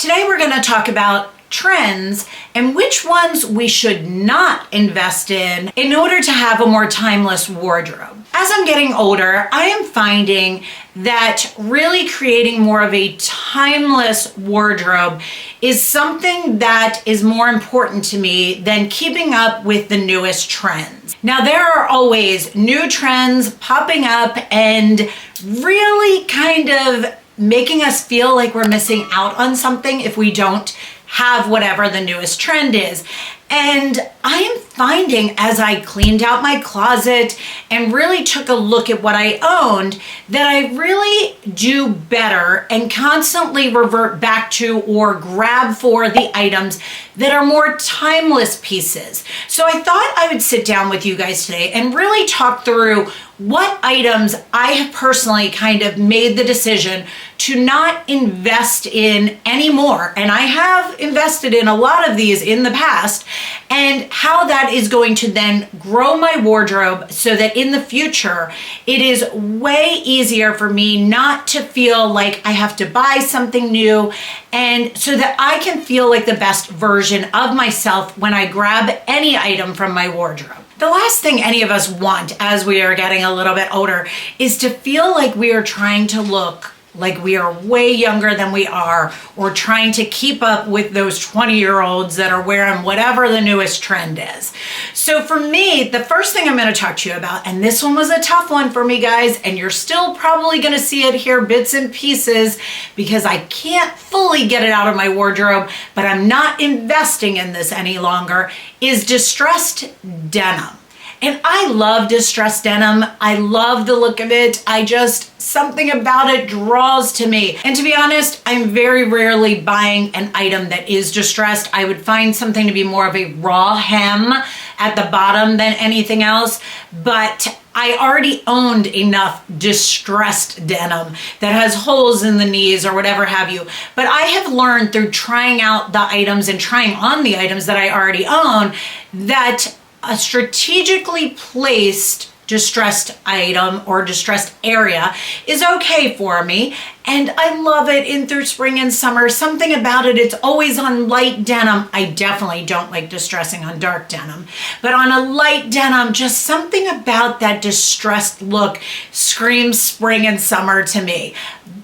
Today we're going to talk about trends and which ones we should not invest in order to have a more timeless wardrobe. As I'm getting older, I am finding that really creating more of a timeless wardrobe is something that is more important to me than keeping up with the newest trends. Now, there are always new trends popping up and really kind of making us feel like we're missing out on something if we don't have whatever the newest trend is. And I am finding, as I cleaned out my closet and really took a look at what I owned, that I really do better and constantly revert back to or grab for the items that are more timeless pieces. So I thought I would sit down with you guys today and really talk through what items I have personally kind of made the decision to not invest in anymore. And I have invested in a lot of these in the past, and how that is going to then grow my wardrobe so that in the future, it is way easier for me not to feel like I have to buy something new, and so that I can feel like the best version of myself when I grab any item from my wardrobe. The last thing any of us want as we are getting a little bit older is to feel like we are trying to look like we are way younger than we are, or trying to keep up with those 20-year-olds that are wearing whatever the newest trend is. So for me, the first thing I'm going to talk to you about, and this one was a tough one for me, guys, and you're still probably going to see it here bits and pieces because I can't fully get it out of my wardrobe, but I'm not investing in this any longer, is distressed denim. And I love distressed denim. I love the look of it. Something about it draws to me. And to be honest, I'm very rarely buying an item that is distressed. I would find something to be more of a raw hem at the bottom than anything else. But I already owned enough distressed denim that has holes in the knees or whatever have you. But I have learned through trying out the items and trying on the items that I already own that a strategically placed distressed item or distressed area is okay for me, and I love it in through spring and summer. Something about it, it's always on light denim. I definitely don't like distressing on dark denim, but on a light denim, just something about that distressed look screams spring and summer to me.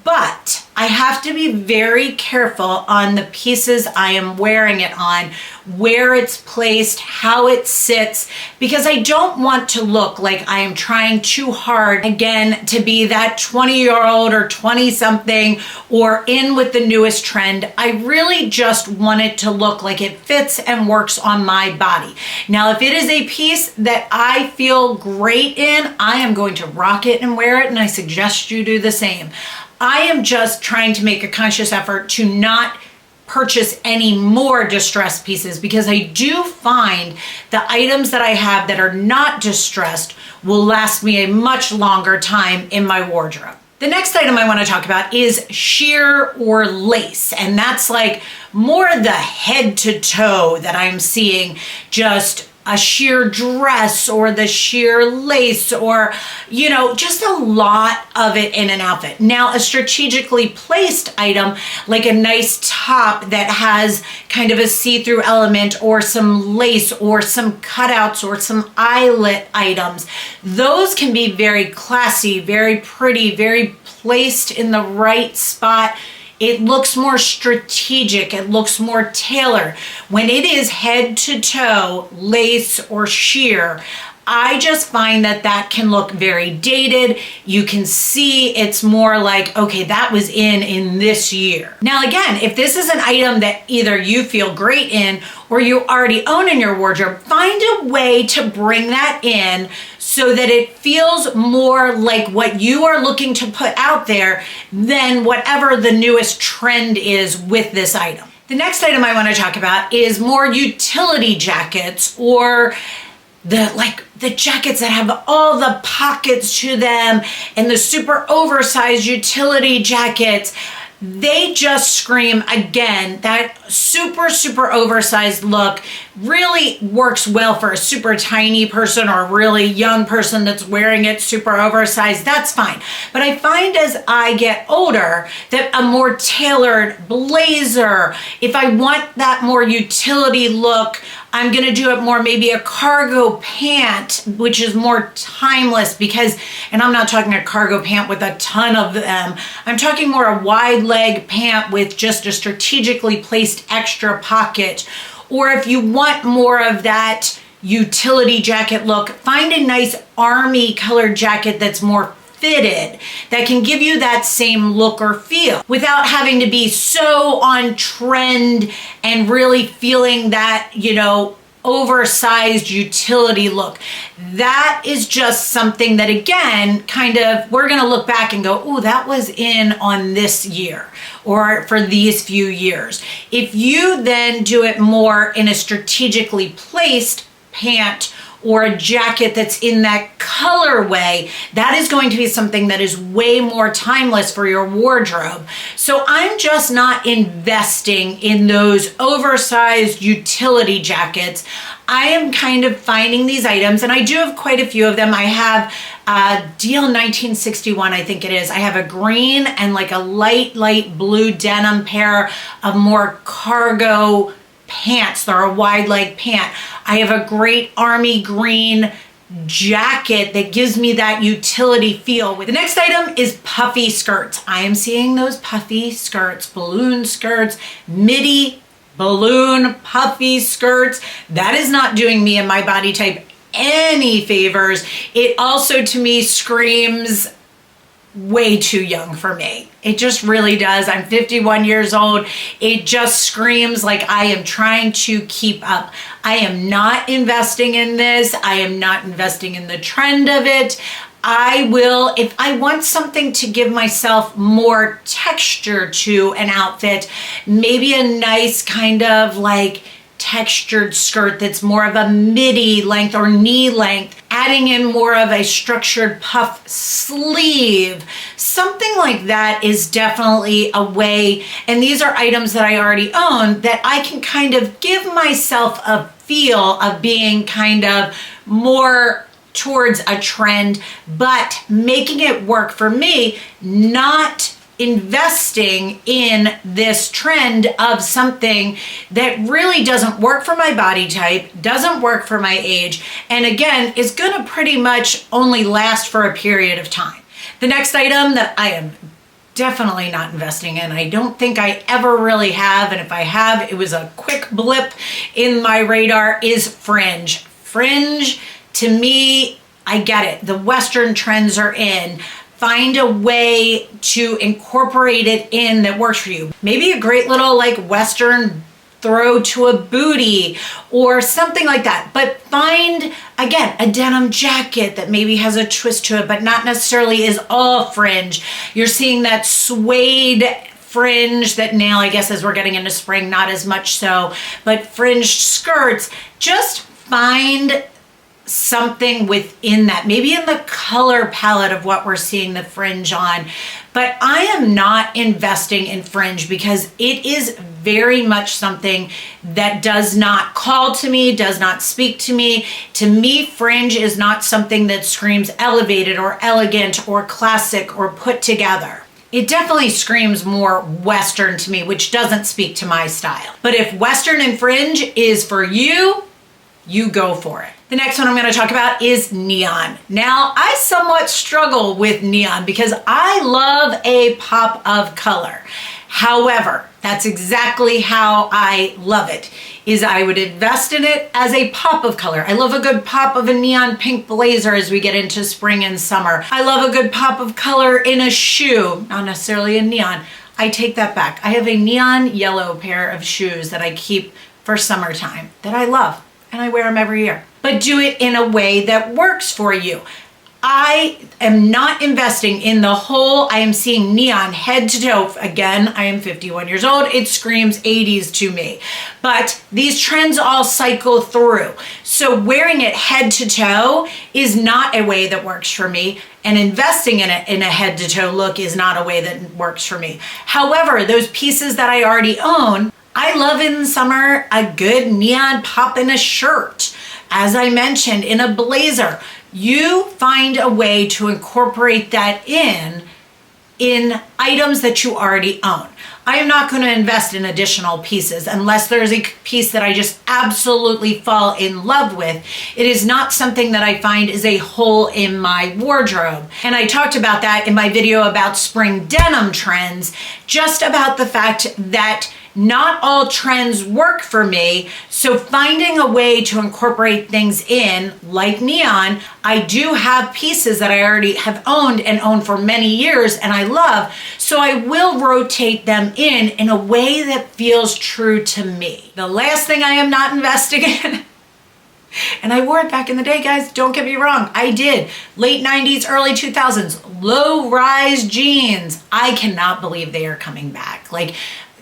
But I have to be very careful on the pieces I am wearing it on, where it's placed, how it sits, because I don't want to look like I am trying too hard, again, to be that 20-year-old or 20-something or in with the newest trend. I really just want it to look like it fits and works on my body. Now, if it is a piece that I feel great in, I am going to rock it and wear it, and I suggest you do the same. I am just trying to make a conscious effort to not purchase any more distressed pieces, because I do find the items that I have that are not distressed will last me a much longer time in my wardrobe. The next item I want to talk about is sheer or lace, and that's like more the head to toe that I'm seeing, just a sheer dress or the sheer lace, or, just a lot of it in an outfit. Now, a strategically placed item, like a nice top that has kind of a see-through element or some lace or some cutouts or some eyelet items, those can be very classy, very pretty, very placed in the right spot. It looks more strategic. It looks more tailored. When it is head to toe, lace or sheer, I just find that can look very dated. You can see it's more like, okay, that was in this year. Now, again, if this is an item that either you feel great in or you already own in your wardrobe, find a way to bring that in so that it feels more like what you are looking to put out there than whatever the newest trend is with this item. The next item I want to talk about is more utility jackets, or the jackets that have all the pockets to them and the super oversized utility jackets. they just scream, again, that super, super oversized look really works well for a super tiny person or a really young person that's wearing it super oversized. That's fine. But I find as I get older that a more tailored blazer, if I want that more utility look, I'm gonna do it more maybe a cargo pant, which is more timeless because, and I'm not talking a cargo pant with a ton of them, I'm talking more a wide leg pant with just a strategically placed extra pocket. Or if you want more of that utility jacket look, find a nice army colored jacket that's more fitted, that can give you that same look or feel without having to be so on trend and really feeling that, you know, oversized utility look. That is just something that, again, kind of, we're going to look back and go, oh, that was in on this year or for these few years. If you then do it more in a strategically placed pant or a jacket that's in that colorway, that is going to be something that is way more timeless for your wardrobe. So I'm just not investing in those oversized utility jackets. I am kind of finding these items, and I do have quite a few of them. I have Deal 1961, I think it is. I have a green and like a light blue denim pair of more cargo pants. They're a wide leg pant. I have a great army green jacket that gives me that utility feel. The next item is puffy skirts. I am seeing those puffy skirts, balloon skirts, midi balloon puffy skirts. That is not doing me and my body type any favors. It also, to me, screams way too young for me. It just really does. I'm 51 years old. It just screams like I am trying to keep up. I am not investing in this. I am not investing in the trend of it. I will, if I want something to give myself more texture to an outfit, maybe a nice kind of like textured skirt that's more of a midi length or knee length, adding in more of a structured puff sleeve, something like that is definitely a way. And these are items that I already own that I can kind of give myself a feel of being kind of more towards a trend, but making it work for me, not investing in this trend of something that really doesn't work for my body type, doesn't work for my age, and again, is gonna pretty much only last for a period of time. The next item that I am definitely not investing in, I don't think I ever really have, and if I have, it was a quick blip in my radar, is fringe. Fringe, to me, I get it. The Western trends are in. Find a way to incorporate it in that works for you. Maybe a great little like Western throw to a booty or something like that. But find, again, a denim jacket that maybe has a twist to it, but not necessarily is all fringe. You're seeing that suede fringe that now, I guess, as we're getting into spring, not as much so, but fringed skirts. Just find something within that, maybe in the color palette of what we're seeing the fringe on. But I am not investing in fringe because it is very much something that does not call to me, does not speak to me. To me, fringe is not something that screams elevated or elegant or classic or put together. It definitely screams more Western to me, which doesn't speak to my style. But if Western and fringe is for you, you go for it. The next one I'm going to talk about is neon. Now, I somewhat struggle with neon because I love a pop of color. However, that's exactly how I love it, is I would invest in it as a pop of color. I love a good pop of a neon pink blazer as we get into spring and summer. I love a good pop of color in a shoe, not necessarily a neon. I take that back. I have a neon yellow pair of shoes that I keep for summertime that I love, and I wear them every year. But do it in a way that works for you. I am not investing in the whole, I am seeing neon head to toe. Again, I am 51 years old. It screams 80s to me. But these trends all cycle through. So wearing it head to toe is not a way that works for me. And investing in it in a head to toe look is not a way that works for me. However, those pieces that I already own, I love in summer a good neon pop in a shirt. As I mentioned, in a blazer. You find a way to incorporate that in items that you already own. I am not going to invest in additional pieces unless there's a piece that I just absolutely fall in love with. It is not something that I find is a hole in my wardrobe. And I talked about that in my video about spring denim trends, just about the fact that not all trends work for me. So finding a way to incorporate things in, like neon, I do have pieces that I already have owned and owned for many years and I love. So I will rotate them in a way that feels true to me. The last thing I am not investing in, and I wore it back in the day, guys, don't get me wrong, I did. Late 90s, early 2000s, low-rise jeans. I cannot believe they are coming back. Like,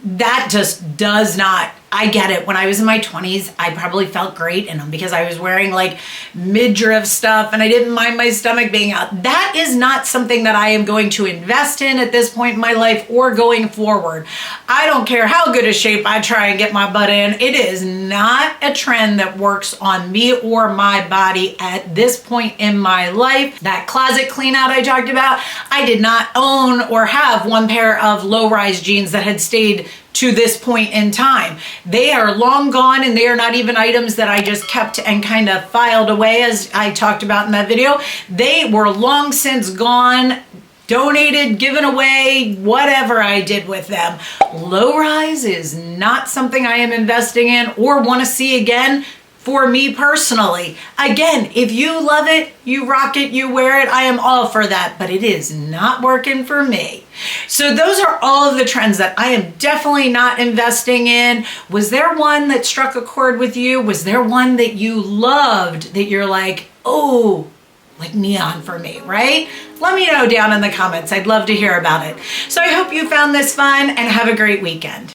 that just does not, I get it. When I was in my 20s, I probably felt great in them because I was wearing like midriff stuff and I didn't mind my stomach being out. That is not something that I am going to invest in at this point in my life or going forward. I don't care how good a shape I try and get my butt in. It is not a trend that works on me or my body at this point in my life. That closet clean out I talked about, I did not own or have one pair of low-rise jeans that had stayed to this point in time. They are long gone and they are not even items that I just kept and kind of filed away as I talked about in that video. They were long since gone, donated, given away, whatever I did with them. Low rise is not something I am investing in or want to see again. For me personally, again, if you love it, you rock it, you wear it, I am all for that, but it is not working for me. So those are all of the trends that I am definitely not investing in. Was there one that struck a chord with you? Was there one that you loved that you're like, oh, like neon for me, right? Let me know down in the comments. I'd love to hear about it. So I hope you found this fun and have a great weekend.